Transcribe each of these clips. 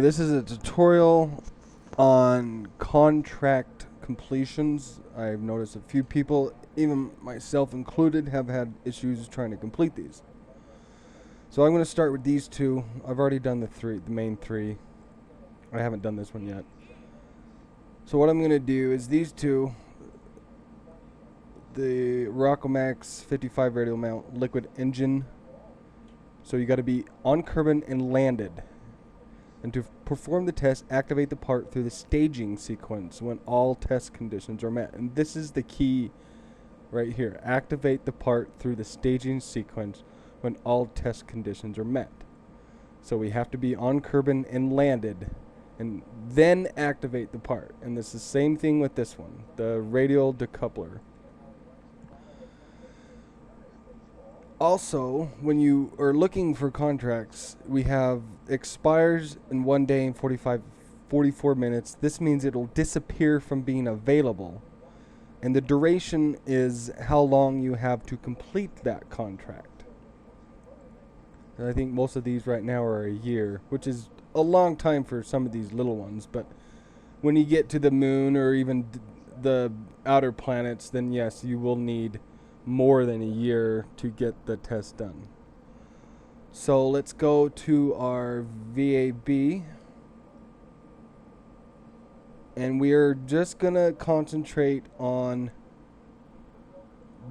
This is a tutorial on contract completions. I've noticed a few people, even myself included, have had issues trying to complete these. So I'm going to start with these two. I've already done the main three. I haven't done this one yet. So what I'm going to do is these two, the Rockomax 55 radial mount liquid engine. So you got to be on Kerbal and landed. And to perform the test, activate the part through the staging sequence when all test conditions are met. And this is the key right here. Activate the part through the staging sequence when all test conditions are met. So we have to be on Kerbal and landed, and then activate the part. And it's the same thing with this one, the radial decoupler. Also, when you are looking for contracts, we have expires in 1 day and 44 minutes. This means it'll disappear from being available. And the duration is how long you have to complete that contract. And I think most of these right now are a year, which is a long time for some of these little ones. But when you get to the moon or even the outer planets, then yes, you will need more than a year to get the test done. So let's go to our VAB, and we are just gonna concentrate on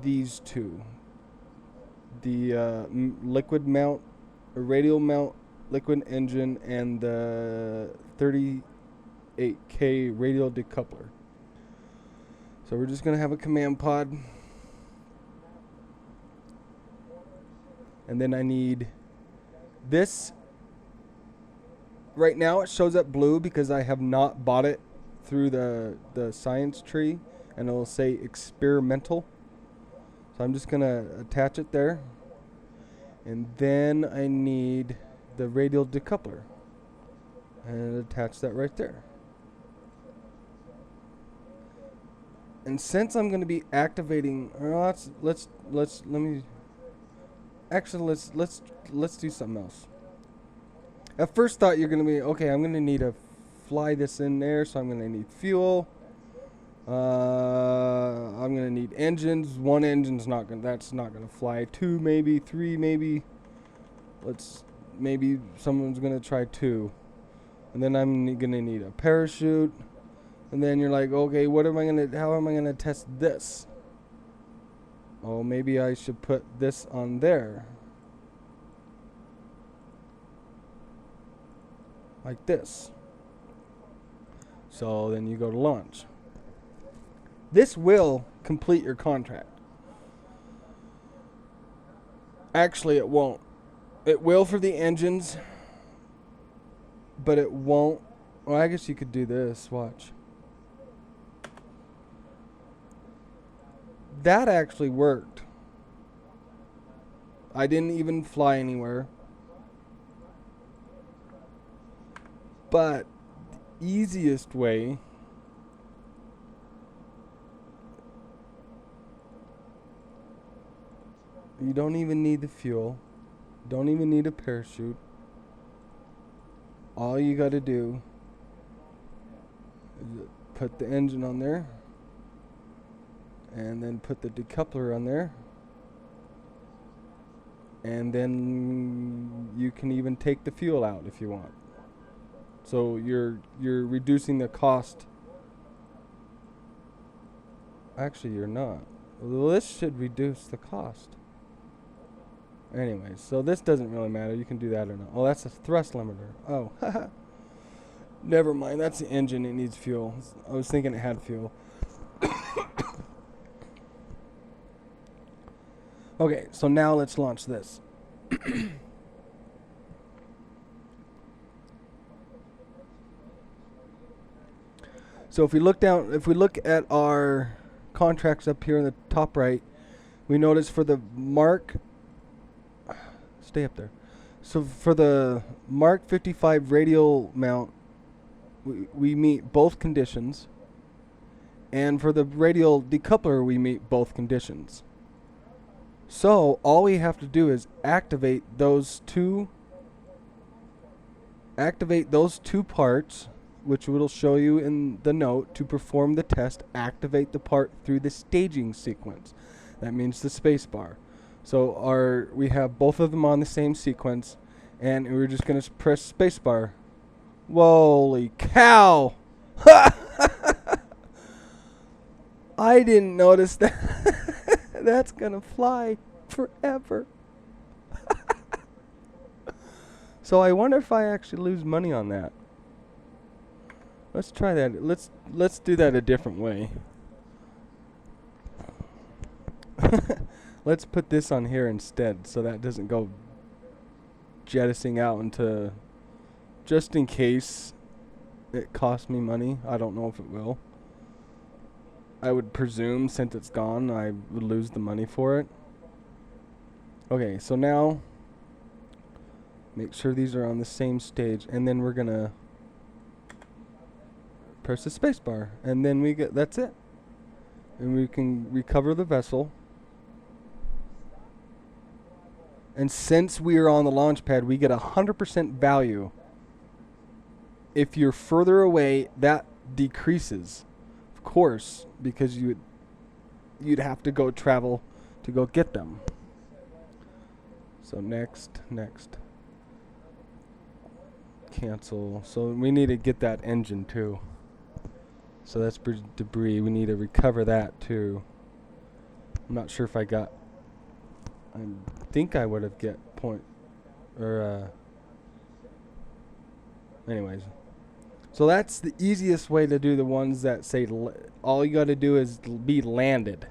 these two, the liquid mount, radial mount liquid engine, and the 38K radial decoupler. So we're just gonna have a command pod. And then I need this. Right now it shows up blue because I have not bought it through the science tree, and it will say experimental. So I'm just gonna attach it there. And then I need the radial decoupler, and attach that right there. And since I'm gonna be activating, let me. Actually, let's do something else. At first thought you're gonna be okay. I'm gonna need to fly this in there, so I'm gonna need fuel. I'm gonna need engines. One engine's not gonna. That's not gonna fly. Two, maybe. Three, maybe. Maybe someone's gonna try two, and then I'm gonna need a parachute. And then you're like, okay, how am I gonna test this? Oh, maybe I should put this on there. Like this. So then you go to launch. This will complete your contract. Actually, it won't. It will for the engines, but it won't. Well, I guess you could do this. Watch. That actually worked. I didn't even fly anywhere. But the easiest way you don't even need the fuel. Don't even need a parachute. All you got to do is put the engine on there. And then put the decoupler on there. And then you can even take the fuel out if you want. So you're reducing the cost. Actually, you're not. Well, this should reduce the cost. Anyway, so this doesn't really matter. You can do that or not. Oh, that's a thrust limiter. Oh, never mind. That's the engine. It needs fuel. I was thinking it had fuel. Okay, so now let's launch this. So if we look at our contracts up here in the top right, we notice for the stay up there. So for the Mark 55 radial mount, we meet both conditions. And for the radial decoupler, we meet both conditions. So all we have to do is activate those two activate those two parts, which will show you in the note. To perform the test, activate the part through the staging sequence. That means the space bar. So we have both of them on the same sequence, and we're just going to press space bar. Holy cow! I didn't notice that. That's going to fly forever. So I wonder if I actually lose money on that. Let's try that. Let's do that a different way. Let's put this on here instead, so that doesn't go jettisoning out into, just in case it costs me money. I don't know if it will. I would presume since it's gone, I would lose the money for it. Okay, so now make sure these are on the same stage, and then we're gonna press the space bar, and then that's it. And we can recover the vessel. And since we are on the launch pad, we get 100% value. If you're further away, that decreases, of course, because you'd have to go travel to go get them. So next. Cancel. So we need to get that engine too. So that's debris. We need to recover that too. I'm not sure if I think I would have get point or anyways. So that's the easiest way to do the ones that say all you got to do is be landed.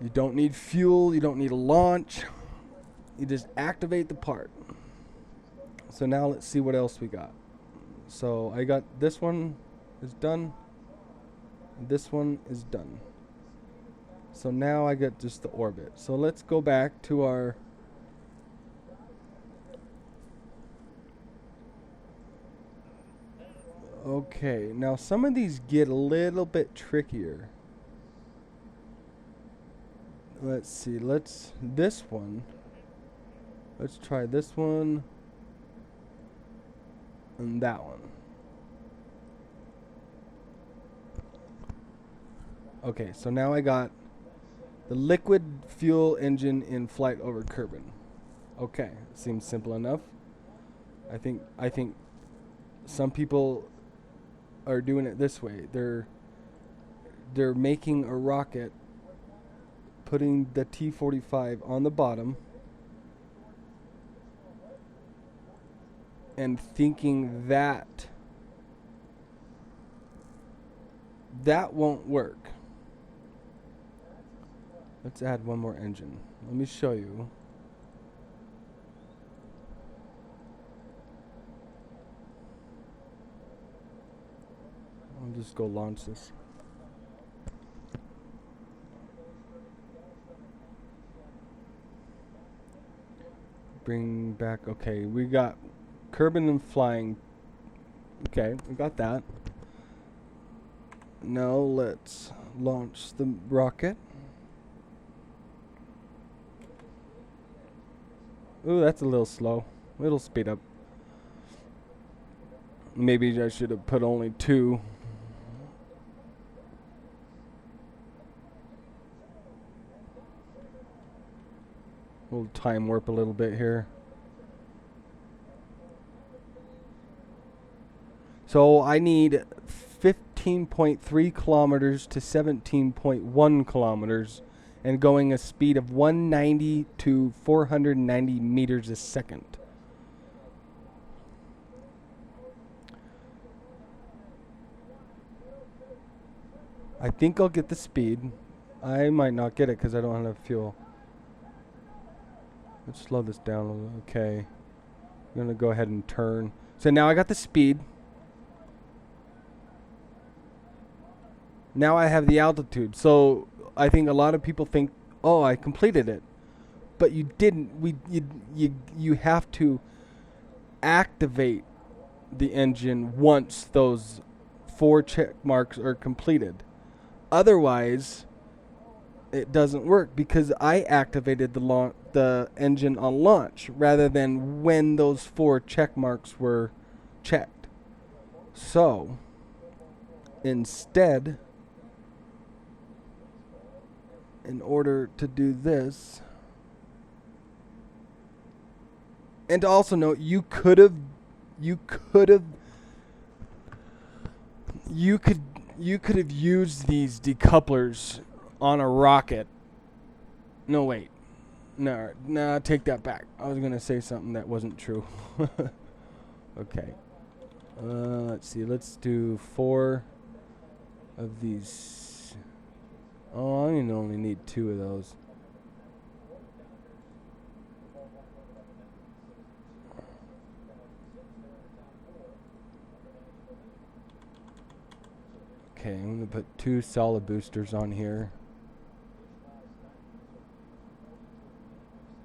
You don't need fuel, you don't need a launch. You just activate the part. So now let's see what else we got. So I got this one is done. This one is done. So now I get just the orbit. So let's go back to our okay, now some of these get a little bit trickier. Let's see, this one. Let's try this one and that one. Okay, so now I got the liquid fuel engine in flight over Kerbal. Okay, seems simple enough. I think some people are doing it this way. They're making a rocket, putting the T-45 on the bottom, and thinking that won't work. Let's add one more engine. Let me show you. I'll just go launch this. Bring back, okay, we got Kerbal and flying. Okay, we got that. Now let's launch the rocket. Ooh, that's a little slow. It'll speed up. Maybe I should have put only 2. We'll time warp a little bit here. So I need 15.3 kilometers to 17.1 kilometers and going a speed of 190 to 490 meters a second. I think I'll get the speed. I might not get it because I don't have enough fuel. Let's slow this down a little. Okay. I'm going to go ahead and turn. So now I got the speed. Now I have the altitude. So I think a lot of people think, oh, I completed it. But you didn't. You have to activate the engine once those 4 check marks are completed. Otherwise, it doesn't work because I activated the engine on launch rather than when those 4 check marks were checked. So instead, in order to do this, and to also note, you could have used these decouplers on a rocket. No, wait. No, take that back. I was going to say something that wasn't true. Okay. Let's see. Let's do 4 of these. Oh, I only need 2 of those. Okay, I'm going to put 2 solid boosters on here.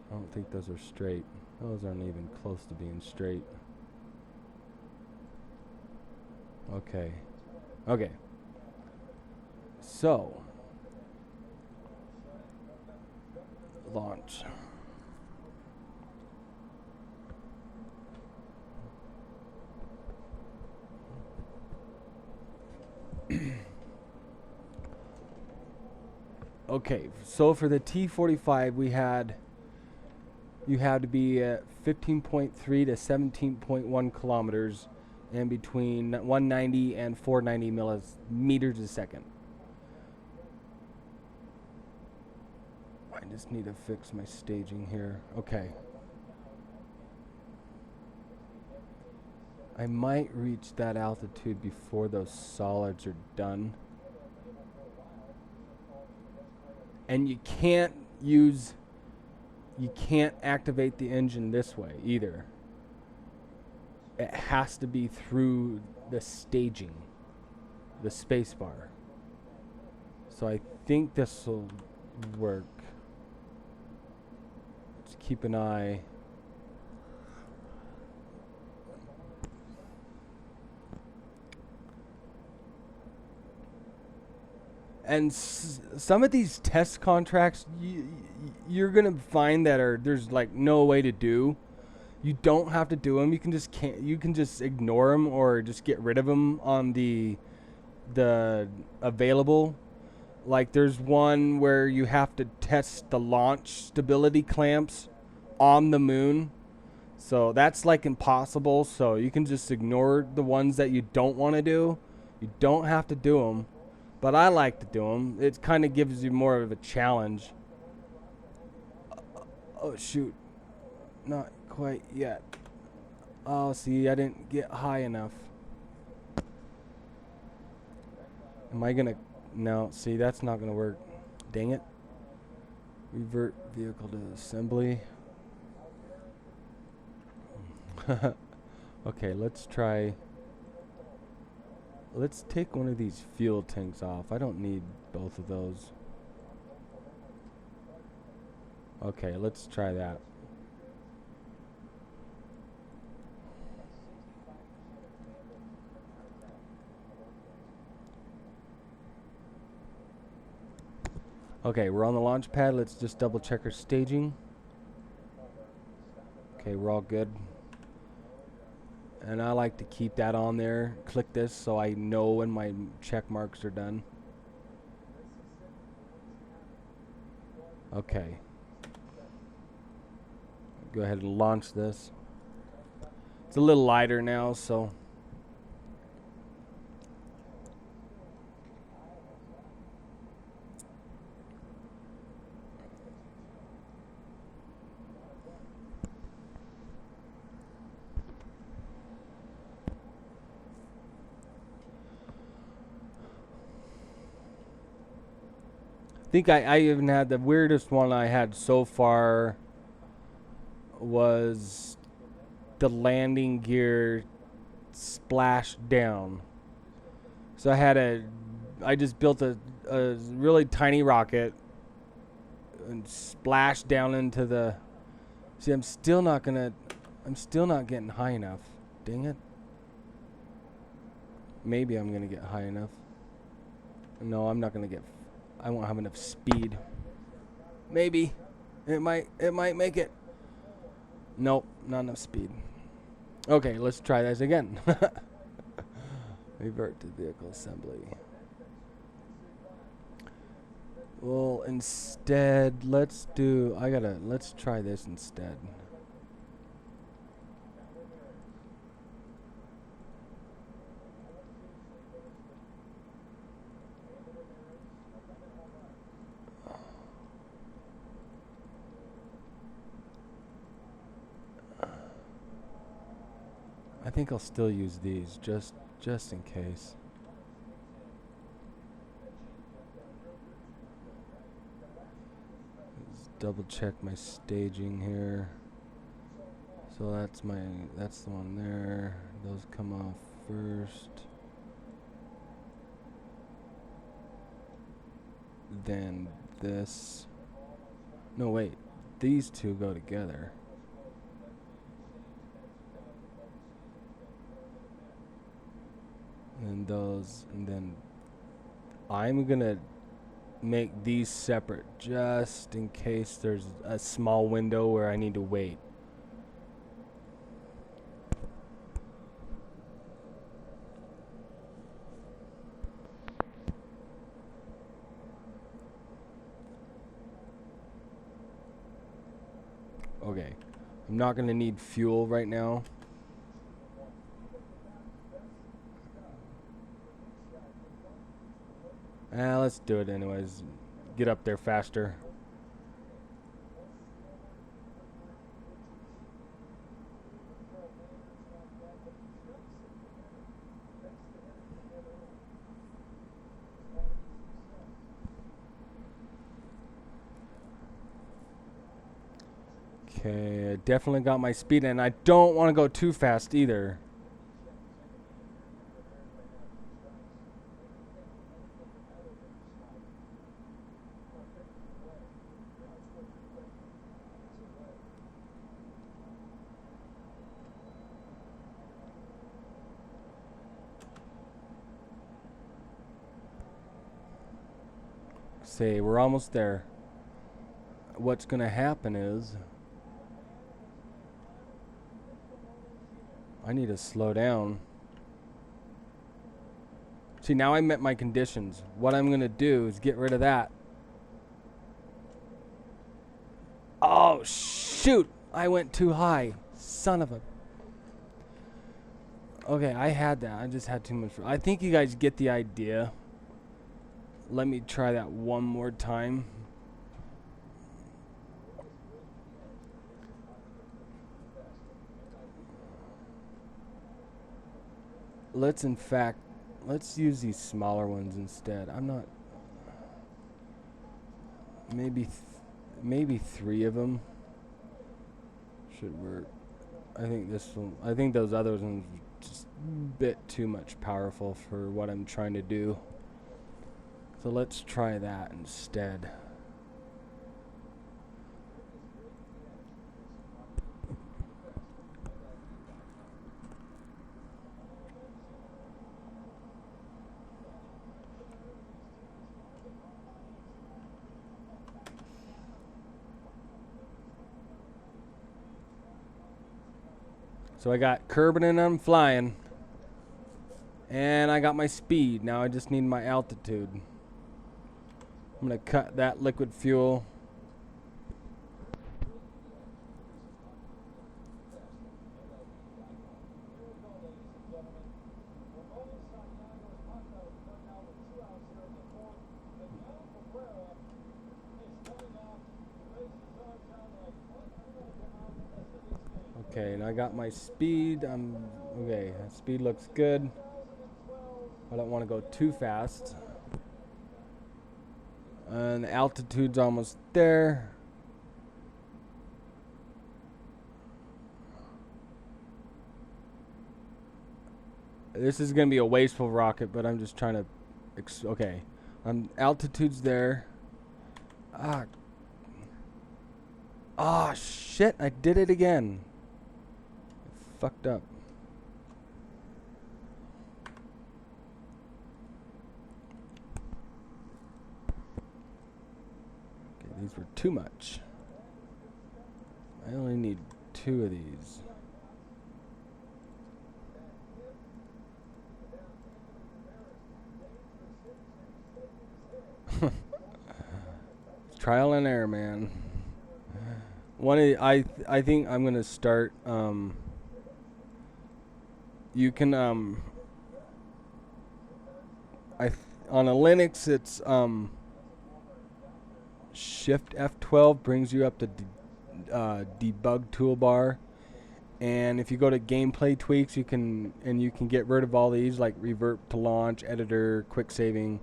I don't think those are straight. Those aren't even close to being straight. Okay. Okay. So, launch. Okay, so for the T-45, you had to be at 15.3 to 17.1 kilometers and between 190 and 490 millimeters a second. I just need to fix my staging here. Okay. I might reach that altitude before those solids are done. And you can't activate the engine this way either. It has to be through the staging, the space bar. So I think this will work. Just keep an eye. And some of these test contracts, you're gonna find that there's like no way to do. You don't have to do them. You can just ignore them or just get rid of them on the available. Like there's one where you have to test the launch stability clamps on the moon. So that's like impossible. So you can just ignore the ones that you don't want to do. You don't have to do them. But I like to do them. It kind of gives you more of a challenge. Oh, shoot. Not quite yet. Oh, see, I didn't get high enough. Am I going to... No, see, that's not going to work. Dang it. Revert vehicle to assembly. Okay, let's try... Let's take one of these fuel tanks off. I don't need both of those. Okay, let's try that. Okay, we're on the launch pad. Let's just double check our staging. Okay, we're all good. And I like to keep that on there. Click this so I know when my check marks are done. Okay. Go ahead and launch this. It's a little lighter now, so... I think I even had the weirdest one I had so far was the landing gear splashed down. So I just built a really tiny rocket and splashed down into the... See, I'm still not getting high enough. Dang it. Maybe I'm gonna get high enough. No, I'm not gonna get... I won't have enough speed. Maybe. It might make it. Nope, not enough speed. Okay, let's try this again. Revert to vehicle assembly. Well, instead, let's try this instead. I think I'll still use these just in case. Let's double check my staging here. So that's the one there. Those come off first. Then this. No, wait. These two go together. And those, and then I'm gonna make these separate just in case there's a small window where I need to wait. Okay, I'm not gonna need fuel right now. Let's do it anyways. Get up there faster. Okay, I definitely got my speed, and I don't want to go too fast either. Say, we're almost there. What's gonna happen is I need to slow down. See, now I met my conditions. What I'm gonna do is get rid of that. Oh shoot, I went too high. Son of a. Okay, I had that. I just had too much. I think you guys get the idea. Let me try that one more time. Let's use these smaller ones instead. I'm not. Maybe 3 of them should work. I think this one. I think those other ones are just a bit too much powerful for what I'm trying to do. So let's try that instead. So I got Kerbal and I'm flying. And I got my speed. Now I just need my altitude. I'm going to cut that liquid fuel. Okay, and I got my speed. Okay, speed looks good. I don't want to go too fast. And the altitude's almost there. This is going to be a wasteful rocket, but I'm just trying to... okay. Altitude's there. Ah, shit. I did it again. I fucked up. Okay, these were too much. I only need 2 of these. Trial and error, man. I think I'm gonna start. You can on a Linux it's Shift F12 brings you up to debug toolbar, and if you go to gameplay tweaks, you can get rid of all these like revert to launch, editor, quick saving.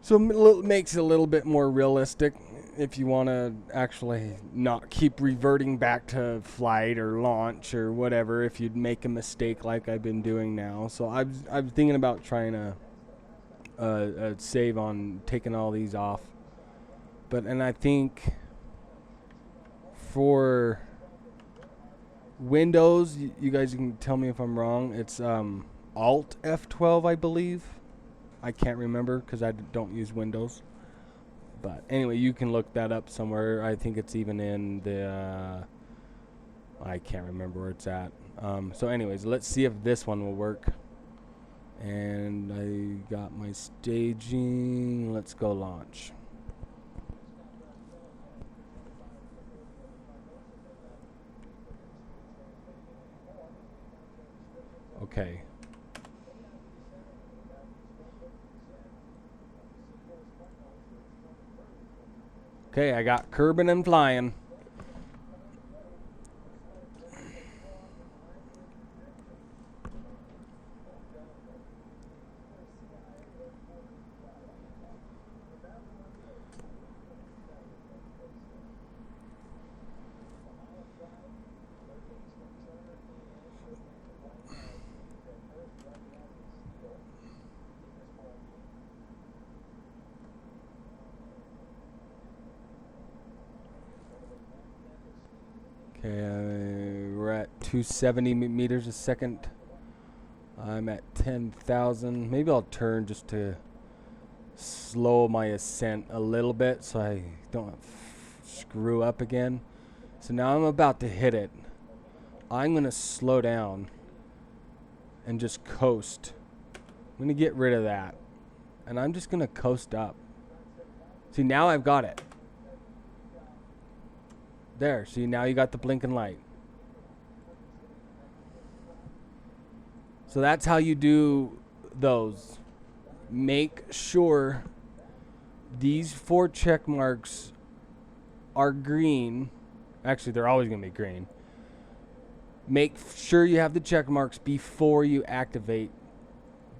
So it makes it a little bit more realistic if you want to actually not keep reverting back to flight or launch or whatever if you'd make a mistake like I've been doing now. So I'm thinking about trying to save on taking all these off. And I think for Windows, you guys can tell me if I'm wrong, it's Alt F12, I believe. I can't remember because I don't use Windows. But anyway, you can look that up somewhere. I think it's even in the... I can't remember where it's at. So anyways, let's see if this one will work. And I got my staging. Let's go launch. Okay. Okay, I got Kerbal and flying. Okay, we're at 270 meters a second. I'm at 10,000. Maybe I'll turn just to slow my ascent a little bit so I don't screw up again. So now I'm about to hit it. I'm going to slow down and just coast. I'm going to get rid of that. And I'm just going to coast up. See, now I've got it. There, see, now you got the blinking light. So that's how you do those. Make sure these 4 check marks are green. Actually, they're always going to be green. Make sure you have the check marks before you activate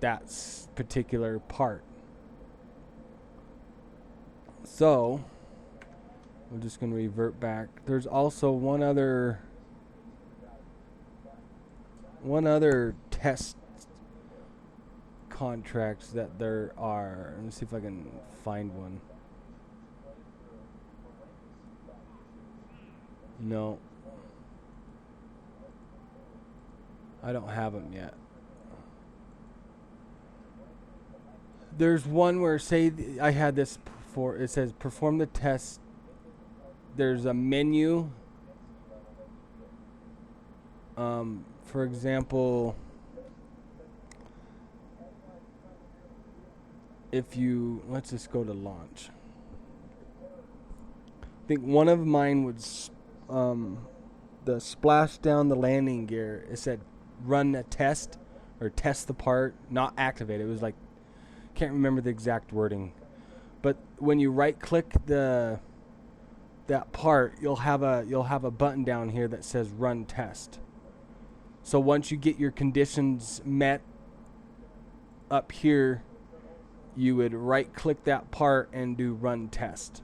that particular part. So we're just going to revert back. There's also one other test contracts that there are. Let me see if I can find one. No, I don't have them yet. There's one where, say, I had this before. It says perform the test. There's a menu. For example, if you, let's just go to launch. I think one of mine was the splash down the landing gear. It said run a test or test the part, not activate. It was like, can't remember the exact wording. But when you right click that part, you'll have a button down here that says run test. So once you get your conditions met up here, you would right click that part and do run test.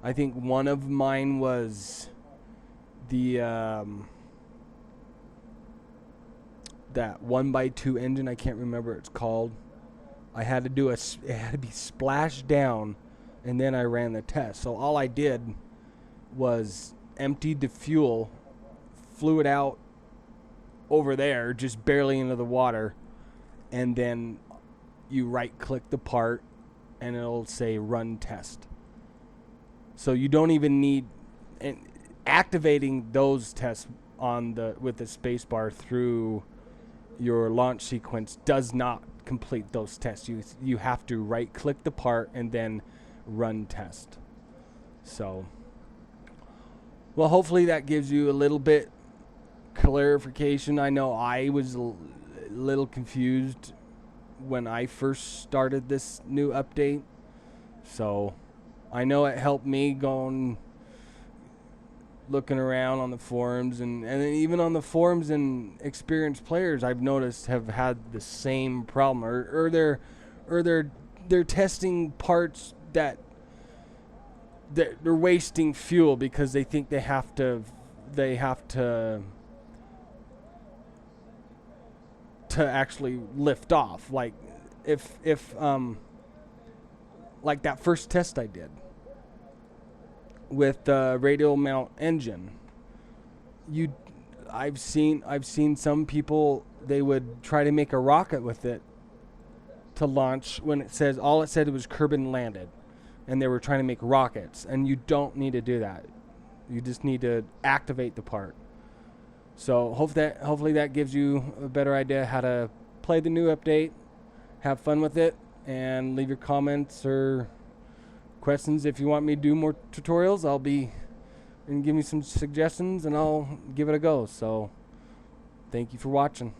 I think one of mine was the that 1x2 engine. I can't remember what it's called. I had to do it had to be splashed down, and then I ran the test. So all I did was emptied the fuel, flew it out over there, just barely into the water, and then you right click the part and it'll say run test. So you don't even need activating those tests with the spacebar through your launch sequence does not complete those tests. You have to right click the part and then run test. So, well, hopefully that gives you a little bit clarification. I know I was a little confused when I first started this new update, so I know it helped me going looking around on the forums, and even on the forums, and experienced players I've noticed have had the same problem, or they're testing parts that they're wasting fuel because they think they have to actually lift off. Like if like that first test I did with the radial mount engine, I've seen some people, they would try to make a rocket with it to launch when all it said was Kerbal landed, and they were trying to make rockets, and you don't need to do that. You just need to activate the part. So hopefully that gives you a better idea how to play the new update. Have fun with it, and leave your comments or questions. If you want me to do more tutorials, and give me some suggestions, and I'll give it a go. So thank you for watching.